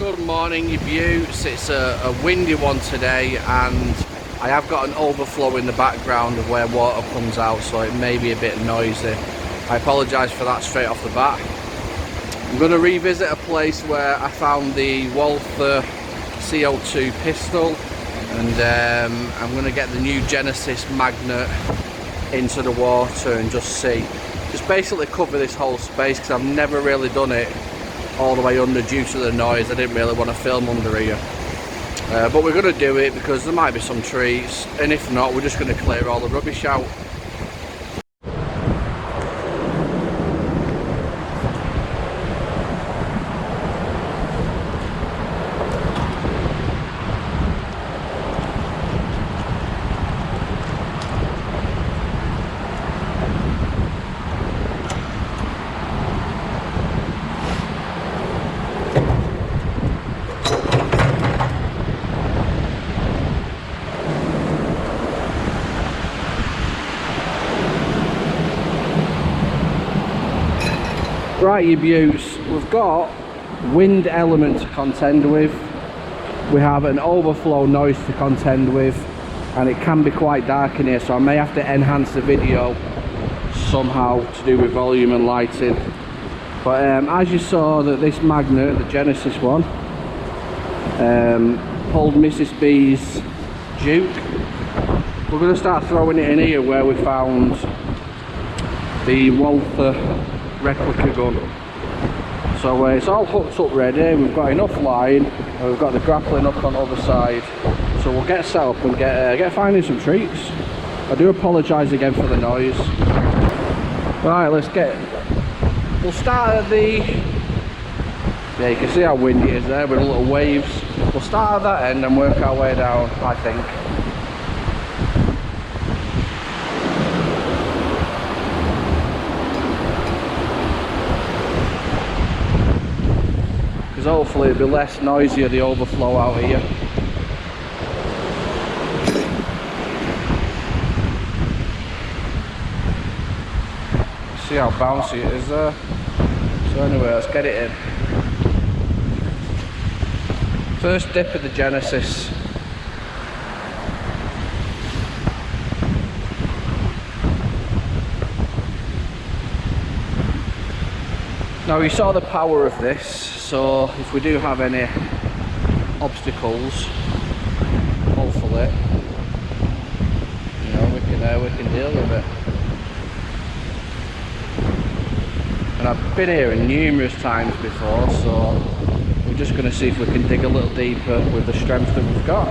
Good morning, you beauts. It's a windy one today, and I have got an overflow in the background of where water comes out, so it may be a bit noisy. I apologise for that straight off the bat. I'm going to revisit a place where I found the Walther CO2 pistol, and I'm going to get the new Genesis magnet into the water and just basically cover this whole space, because I've never really done it all the way under due to the noise. I didn't really want to film under here, but we're going to do it because there might be some trees, and if not, we're just going to clear all the rubbish out. Right, you beauts, we've got wind element to contend with, we have an overflow noise to contend with, and it can be quite dark in here, so I may have to enhance the video somehow to do with volume and lighting. But as you saw, that this magnet, the Genesis one, pulled Mrs. B's Duke. We're going to start throwing it in here where we found the Walther replica gun. So it's all hooked up ready, we've got enough line, and we've got the grappling hook on the other side, so we'll get set up and get finding some treats. I do apologise again for the noise. Right, we'll start at the, yeah, you can see how windy it is there with the little waves. We'll start at that end and work our way down, I think. Hopefully it'll be less noisier, the overflow out here. See how bouncy it is there. So anyway, let's get it in. First dip of the Genesis. Now you saw the power of this, so if we do have any obstacles, hopefully, you know, we can deal with it. And I've been here numerous times before, so we're just going to see if we can dig a little deeper with the strength that we've got.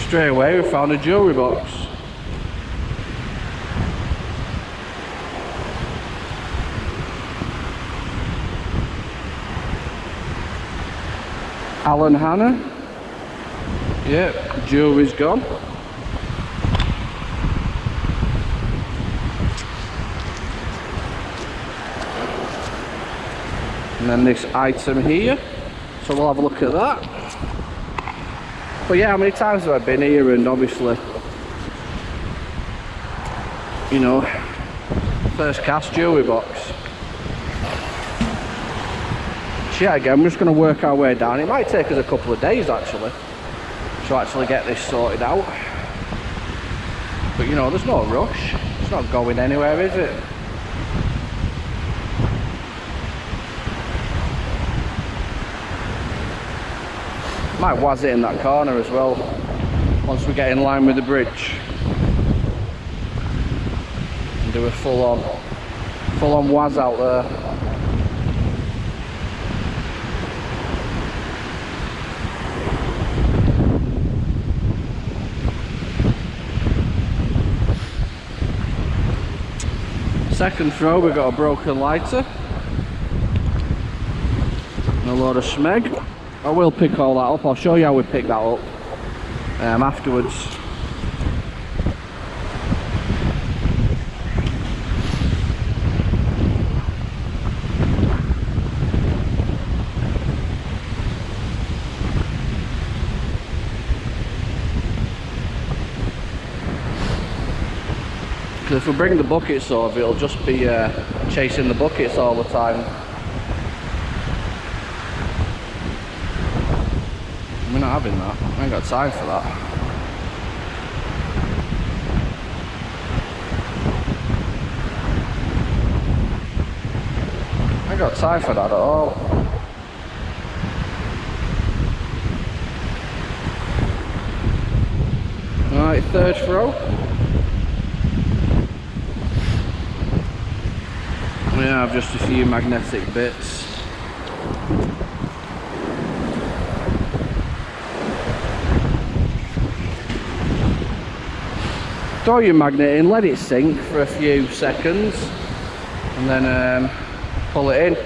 Straight away we found a jewellery box. Alan Hanna. Yep, jewellery's gone. And then this item here, so we'll have a look at that. But yeah, how many times have I been here, and obviously, you know, first cast jewellery box. So yeah, again, we're just going to work our way down. It might take us a couple of days actually to actually get this sorted out. But you know, there's no rush. It's not going anywhere, is it? Might waz it in that corner as well once we get in line with the bridge and do a full-on waz out there. Second throw, we've got a broken lighter and a load of smeg. I will pick all that up. I'll show you how we pick that up afterwards. Because if we bring the buckets over, it'll just be chasing the buckets all the time. We're not having that. I ain't got time for that. I ain't got time for that at all. Right, third throw. We have just a few magnetic bits. Throw your magnet in, let it sink for a few seconds, and then pull it in.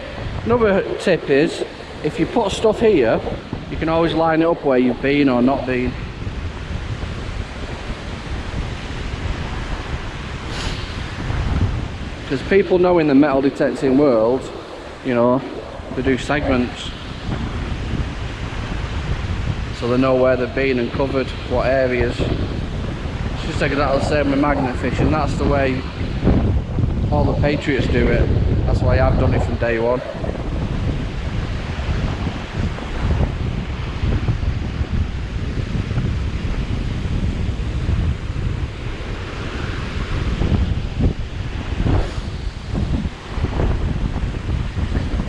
Another tip is, if you put stuff here, you can always line it up where you've been or not been. Because people know in the metal detecting world, you know, they do segments. So they know where they've been and covered what areas. It's just exactly the same with magnet fishing. That's the way all the Patriots do it. That's why I've done it from day one.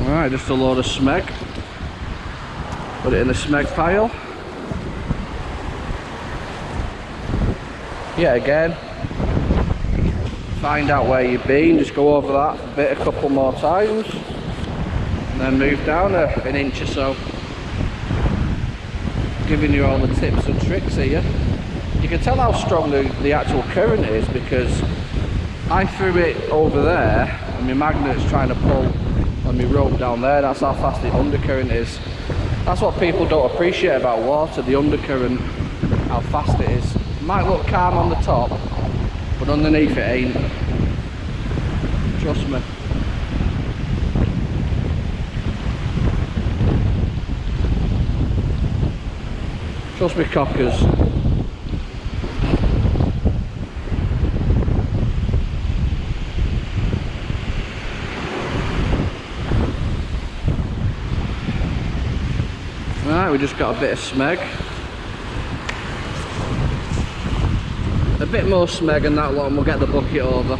Alright, just a load of smeg. Put it in the smeg pile. Yeah, again, find out where you've been, just go over that bit a couple more times, and then move down an inch or so. Giving you all the tips and tricks here. You can tell how strong the actual current is, because I threw it over there and my magnet's trying to pull on my rope down there. That's how fast the undercurrent is. That's what people don't appreciate about water, the undercurrent, how fast it is. It might look calm on the top, but underneath it ain't. Trust me. Trust me, cockers. Right, we just got a bit of smeg. A bit more smeg and that lot, and we'll get the bucket over.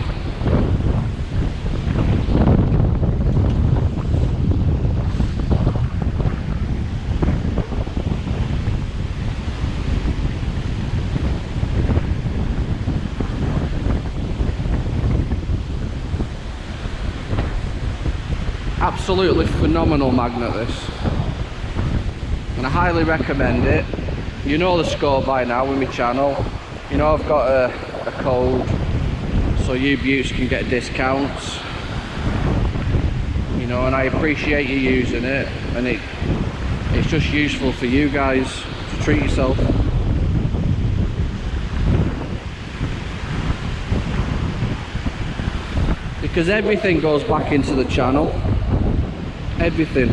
Absolutely phenomenal magnet, this. And I highly recommend it. You know the score by now with my channel. You know I've got a code so you beauts can get discounts. You know, and I appreciate you using it, and it's just useful for you guys to treat yourself. Because everything goes back into the channel. Everything.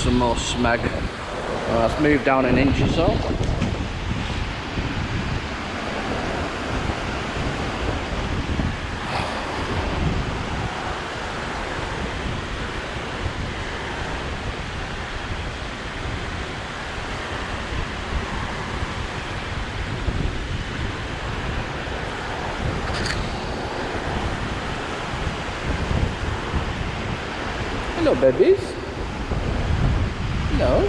Some more smeg. Let's move down an inch or so. Hello, babies. Hello.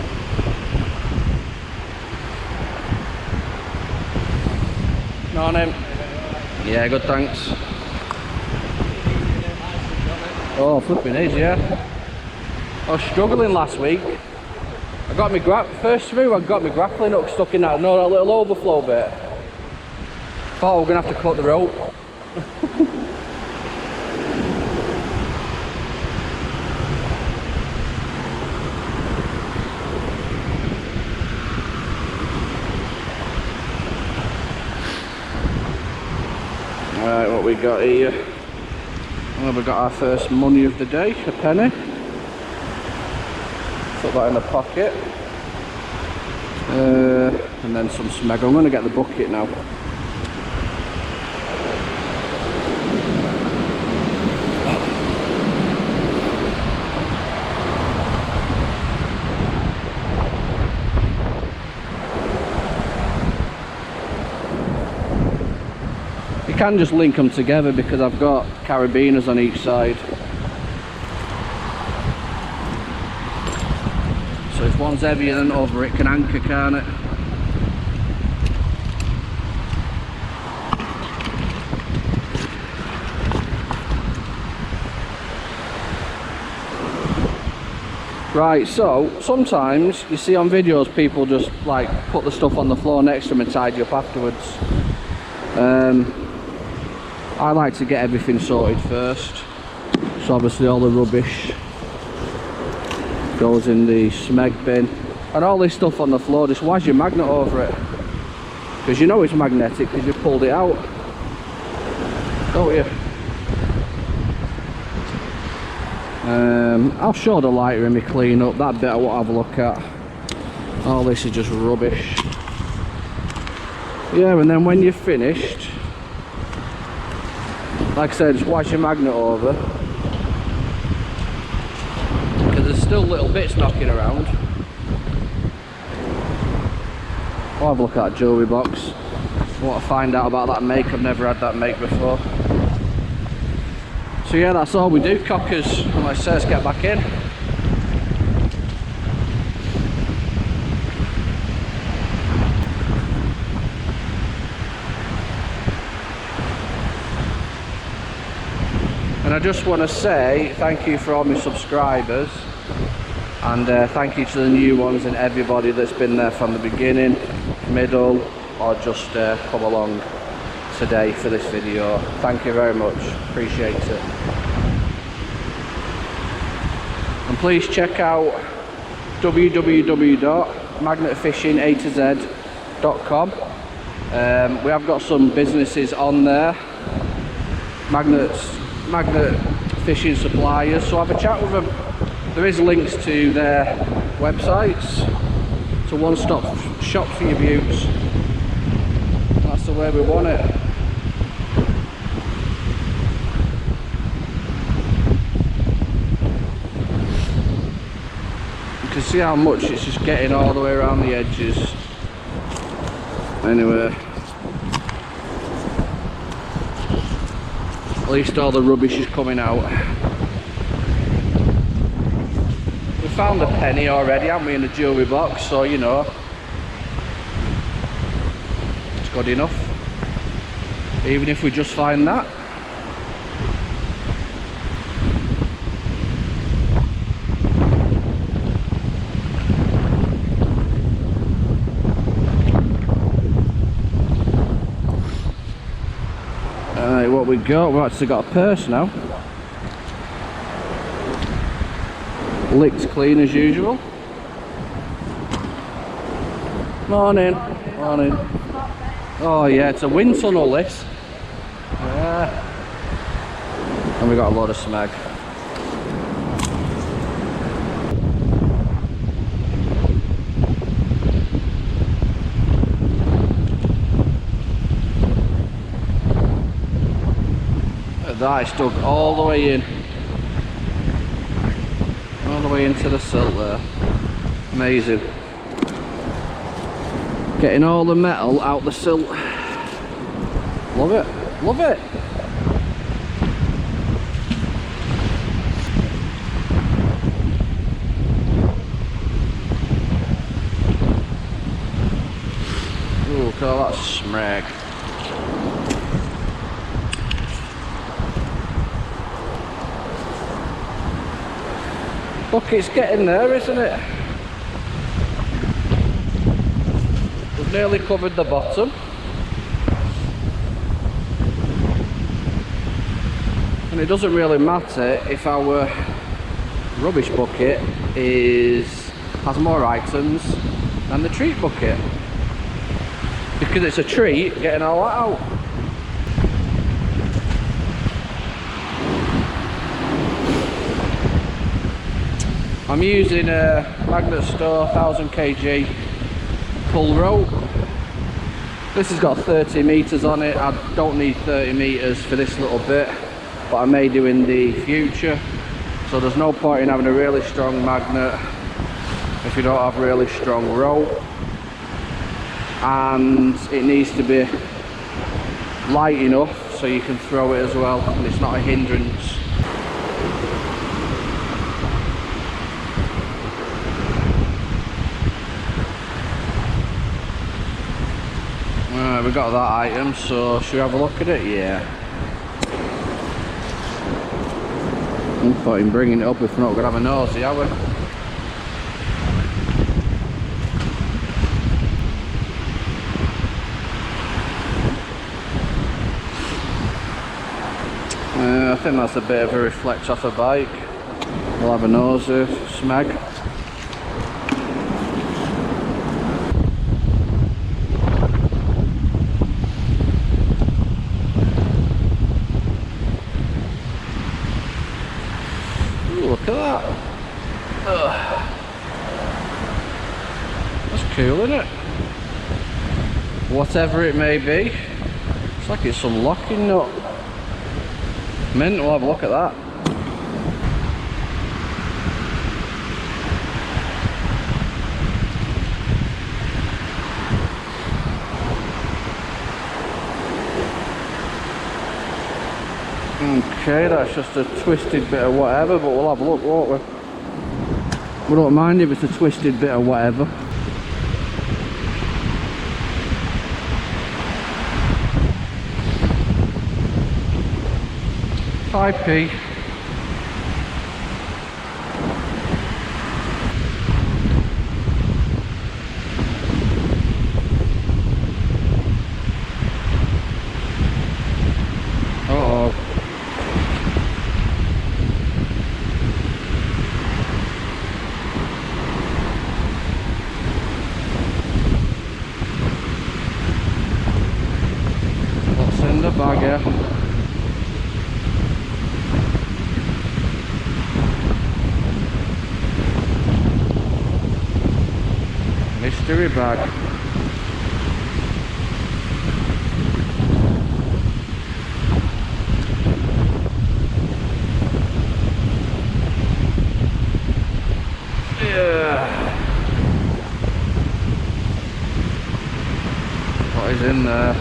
Morning. Yeah, good, thanks. Oh, flipping is, yeah. I was struggling last week. I got my first through, I got my grappling hook stuck in that little overflow bit. Thought we were gonna have to cut the rope. Right, what we got here? Well, we got our first money of the day, a penny. Put that in the pocket. And then some smeg. I'm going to get the bucket now. You can just link them together because I've got carabiners on each side. So if one's heavier than the other, it can anchor, can't it? Right, so sometimes you see on videos people just like put the stuff on the floor next to them and tidy up afterwards. I like to get everything sorted first. So obviously all the rubbish goes in the smeg bin, and all this stuff on the floor, just why's your magnet over it? Because you know it's magnetic because you pulled it out, don't you? I'll show the lighter in my clean up. That bit I want to have a look at. All this is just rubbish. Yeah, and then when you're finished, like I said, just wash your magnet over, because there's still little bits knocking around. I'll have a look at that jewellery box. I want to find out about that make. I've never had that make before. So yeah, that's all we do, cockers. And like I say, let's get back in. And I just want to say thank you for all my subscribers, and thank you to the new ones and everybody that's been there from the beginning, middle, or just come along today for this video. Thank you very much, appreciate it. And please check out www.magnetfishingatozed.com. We have got some businesses on there, magnet fishing suppliers, so have a chat with them. There is links to their websites. It's a one-stop shop for your buttes. That's the way we want it. You can see how much it's just getting all the way around the edges. Anyway, at least all the rubbish is coming out. We found a penny already, haven't we, in the jewellery box, so you know, it's good enough. Even if we just find that. What we got, we've actually got a purse now. Licked clean as usual. Morning. Morning. Oh yeah, it's a wind tunnel this. Yeah. And we got a lot of smeg. That is dug all the way in, all the way into the silt there. Amazing. Getting all the metal out the silt. Love it, love it. Ooh, look at all that smeg. Look, it's getting there, isn't it? We've nearly covered the bottom. And it doesn't really matter if our rubbish bucket has more items than the treat bucket, because it's a treat getting all that out. I'm using a Magnet Store 1000 kg pull rope. This has got 30 meters on it. I don't need 30 meters for this little bit, but I may do in the future. So there's no point in having a really strong magnet if you don't have really strong rope, and it needs to be light enough so you can throw it as well and it's not a hindrance. Alright, we got that item, so should we have a look at it? Yeah. I'm fucking bringing it up if we're not going to have a nosy, are we? I think that's a bit of a reflect off a bike. We'll have a nosy, smeg. Look at that. Ugh. That's cool, isn't it? Whatever it may be. It's like it's some locking nut. Mint, we'll have a look at that. Okay, that's just a twisted bit of whatever, but we'll have a look, won't we? We don't mind if it's a twisted bit of whatever. IP. Uh-oh. What's in the bag here? Mystery bag. Yeah. What is in there?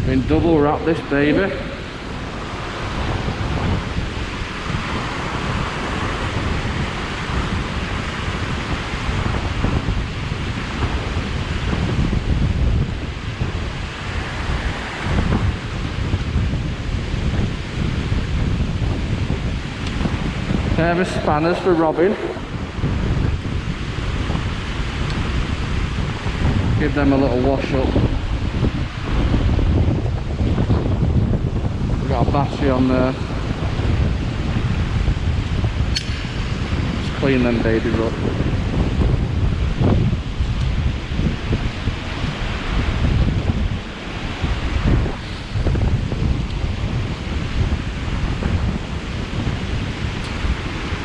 Been double wrap this baby. Pair of spanners for robbing. Give them a little wash up. Got a battery on there. Just clean them babies up.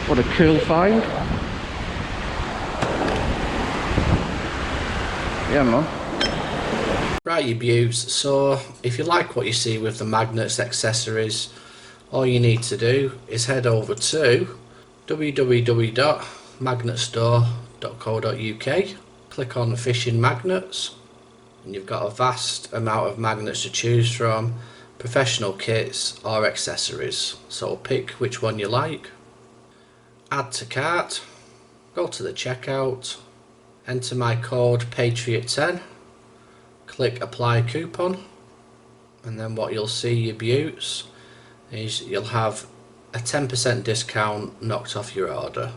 What a cool find. Yeah, man. Right, you beauts, so if you like what you see with the magnets accessories, all you need to do is head over to www.magnetstore.co.uk, click on fishing magnets, and you've got a vast amount of magnets to choose from, professional kits or accessories, so pick which one you like, add to cart, go to the checkout, enter my code Patriot10, click apply coupon, and then what you'll see, you beauts, is you'll have a 10% discount knocked off your order.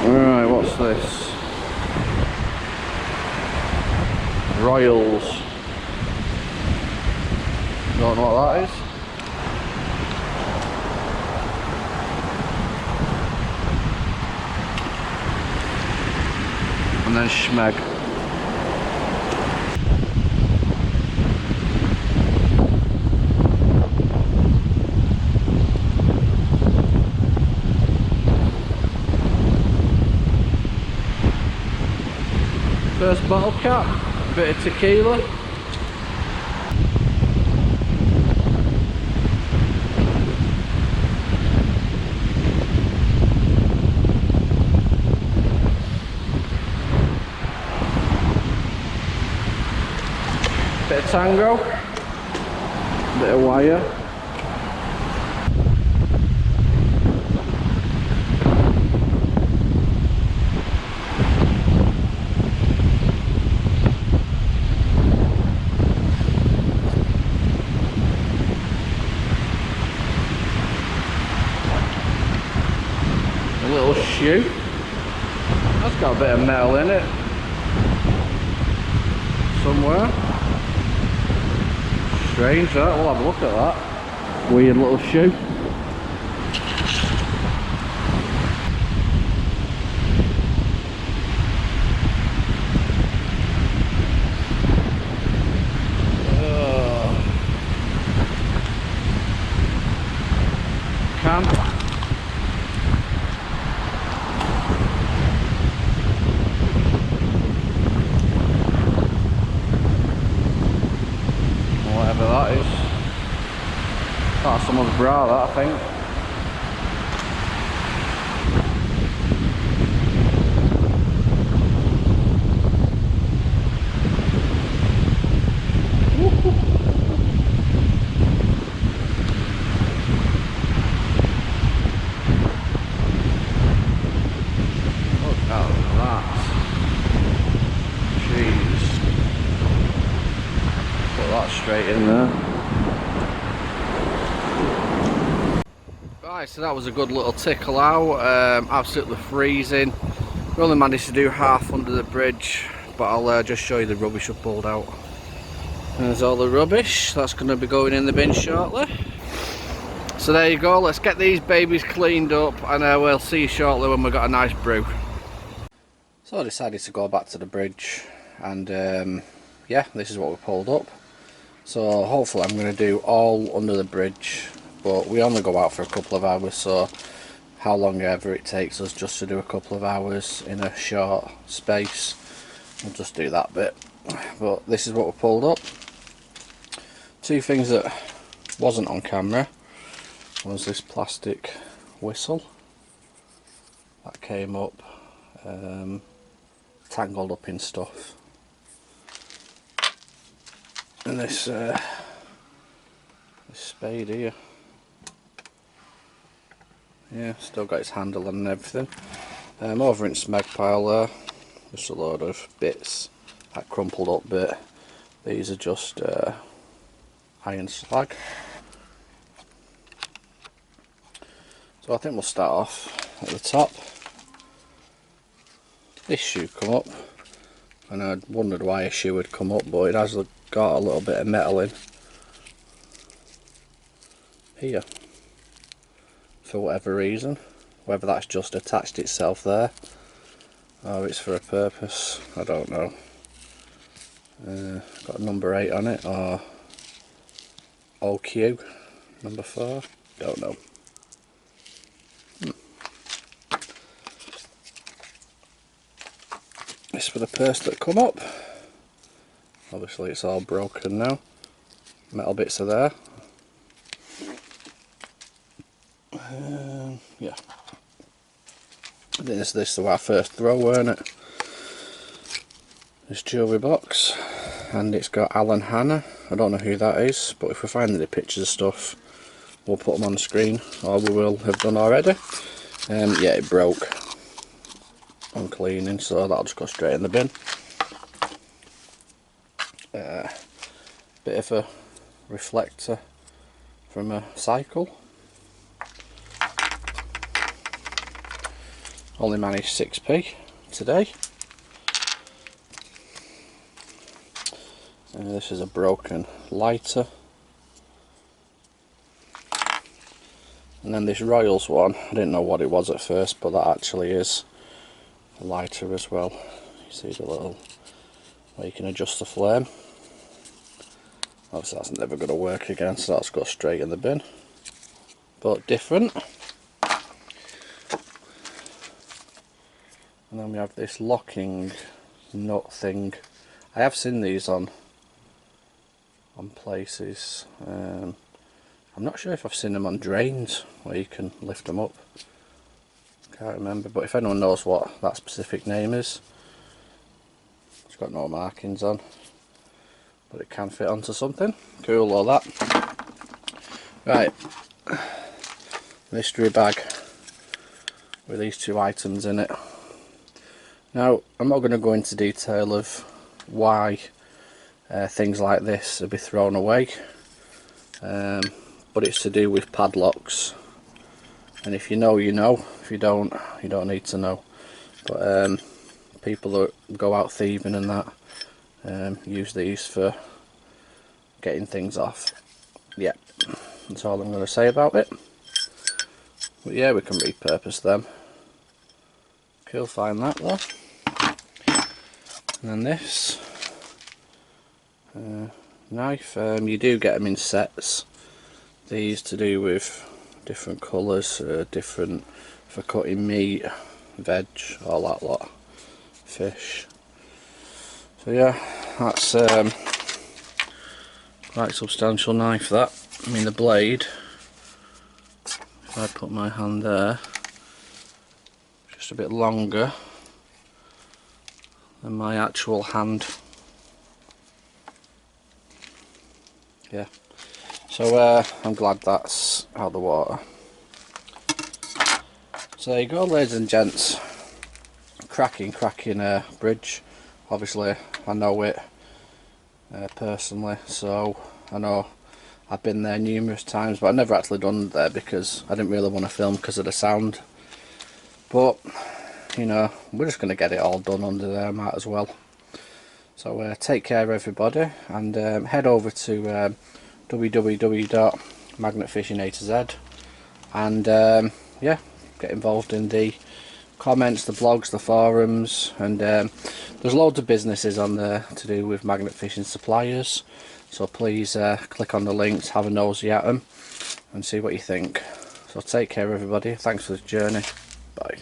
Alright, what's this? Royals. Don't know what that is. and then Schmeg. First bottle cap, a bit of tequila. Bit of tango, bit of wire. A little shoe. That's got a bit of metal in it. Somewhere. Strange that, we'll have a look at that. Weird little shoe. Can. Whatever that is. That's someone's bra, that, I think. Look at that. Jeez. Put that straight in there. Right, so that was a good little tickle out. Absolutely freezing. We only managed to do half under the bridge, but I'll just show you the rubbish I've pulled out. There's all the rubbish. That's going to be going in the bin shortly. So there you go. Let's get these babies cleaned up, and we'll see you shortly when we've got a nice brew. So I decided to go back to the bridge, and yeah, this is what we pulled up. So hopefully I'm going to do all under the bridge, but we only go out for a couple of hours, so how long ever it takes us just to do a couple of hours in a short space, we'll just do that bit. But this is what we pulled up. Two things that wasn't on camera was this plastic whistle that came up tangled up in stuff, and this spade here, yeah, still got its handle and everything. Over in Smeg pile there, just a load of bits, that crumpled up bit. These are just iron slag. So I think we'll start off at the top. This shoe come up, and I wondered why a shoe would come up, but it has got a little bit of metal in here for whatever reason, whether that's just attached itself there or it's for a purpose, I don't know. Got number 8 on it, or OQ number 4, don't know. This for the purse that come up. Obviously it's all broken now, metal bits are there. Yeah, I think this is our first throw, weren't it? This jewellery box, and it's got Alan Hanna. I don't know who that is, but if we find any pictures of stuff, we'll put them on the screen, or we will have done already. Yeah, it broke on cleaning, so that'll just go straight in the bin. Bit of a reflector from a cycle. Only managed 6p today. This is a broken lighter. And then this Royals one, I didn't know what it was at first, but that actually is a lighter as well. You See the little where you can adjust the flame. Obviously that's never going to work again, so that's got straight in the bin. But different. And then we have this locking nut thing. I have seen these on places. I'm not sure if I've seen them on drains where you can lift them up. Can't remember, but if anyone knows what that specific name is, it's got no markings on, but it can fit onto something. Cool, all that. Right, mystery bag with these two items in it. Now, I'm not going to go into detail of why things like this will be thrown away, but it's to do with padlocks. And if you know, you know. If you don't need to know. But people that go out thieving and that use these for getting things off. Yeah, that's all I'm going to say about it. But yeah, we can repurpose them. Cool, find that though. And then this knife, you do get them in sets. These to do with different colours, different for cutting meat, veg, all that lot, fish. So yeah, that's quite a substantial knife that. I mean the blade, if I put my hand there, just a bit longer than my actual hand. Yeah, so I'm glad that's out of the water. So there you go, ladies and gents. Cracking bridge. Obviously I know it personally, so I know I've been there numerous times, but I've never actually done there because I didn't really want to film because of the sound. But you know, we're just going to get it all done under there, might as well. So take care everybody, and head over to www.magnetfishingatz, and yeah, get involved in the comments, the blogs, the forums, and there's loads of businesses on there to do with magnet fishing suppliers, so please click on the links, have a nosy at them and see what you think. So take care everybody, thanks for the journey, bye.